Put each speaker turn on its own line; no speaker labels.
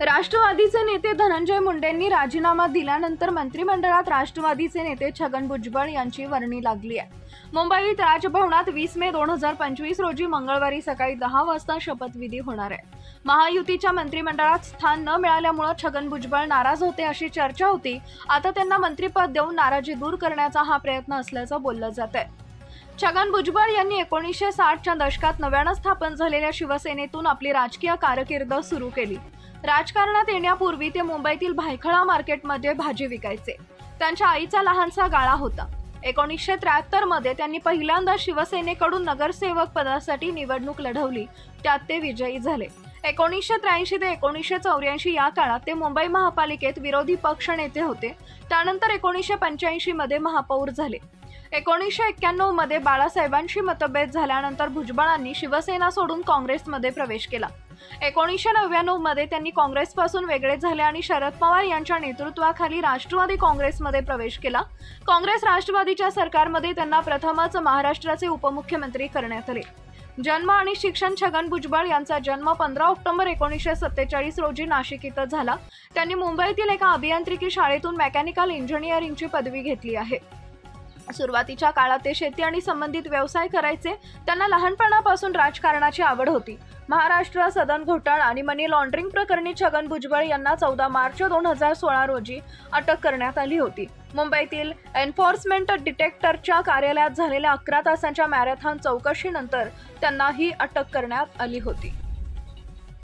राष्ट्रवादीचे नेते धनंजय मुंडेंनी राजीनामा दिल्यानंतर मंत्रिमंडळात राष्ट्रवादीचे नेते छगन भुजबळ यांची वर्णी लागली आहे। मुंबईत राजभवनात 20 मे 2025 रोजी मंगळवारी सकाळी 10 वाजता शपथविधी होणार आहे। महायुतीच्या मंत्रिमंडळात स्थान न मिळाल्यामुळे छगन भुजबळ नाराज होते अशी चर्चा होती। आता त्यांना मंत्रिपद देऊन नाराजी दूर करण्याचा हा प्रयत्न असल्याचं बोललं जात आहे। छगन भुजबळ यांनी 1960च्या दशकात नव्यानं स्थापन झालेल्या शिवसेनेतून आपली राजकीय कारकीर्द सुरू केली। राजकारणात येण्यापूर्वी ते मुंबईतील भायखळा मार्केटमध्ये भाजी विकायचे। त्यांच्या आईचा लहानसा गाळा होता। 1973 मध्ये त्यांनी पहिल्यांदा शिवसेनेकडून नगरसेवक पदासाठी निवडणूक लढवली, त्यात ते विजयी झाले। 1983 ते 1984 या काळात ते मुंबई महापालिकेत विरोधी पक्ष नेते होते। त्यानंतर 1985 मध्ये महापौर झाले। 1991 मध्ये बाळासाहेबांशी मतभेद झाल्यानंतर भुजबळांनी शिवसेना सोडून काँग्रेसमध्ये प्रवेश केला। 1999 मध्ये त्यांनी काँग्रेसपासून वेगळे झाले आणि शरद पवार यांच्या नेतृत्वाखाली राष्ट्रवादी काँग्रेसमध्ये प्रवेश केला। काँग्रेस राष्ट्रवादीच्या सरकारमध्ये त्यांना प्रथमच महाराष्ट्राचे उपमुख्यमंत्री करण्यात आले। जन्म आणि शिक्षण छगन भुजबळ यांचा जन्म 15 ऑक्टोबर 1947 रोजी नाशिक इथं झाला। त्यांनी मुंबईतील एका अभियांत्रिकी शाळेतून मेकॅनिकल इंजिनिअरिंगची पदवी घेतली आहे। सुरुवातीच्या काळात ते शेती आणि संबंधित व्यवसाय करायचे। त्यांना लहानपणापासून राजकारणाची आवड होती। महाराष्ट्र सदन घोटाळा आणि मनी लॉन्ड्रिंग प्रकरणी छगन भुजबळ यांना 14 मार्च 2016 रोजी अटक करण्यात आली होती। मुंबईतील एन्फोर्समेंट डिटेक्टरच्या कार्यालयात झालेल्या 11 तासांच्या मॅरेथॉन चौकशीनंतर त्यांना ही अटक करण्यात आली होती।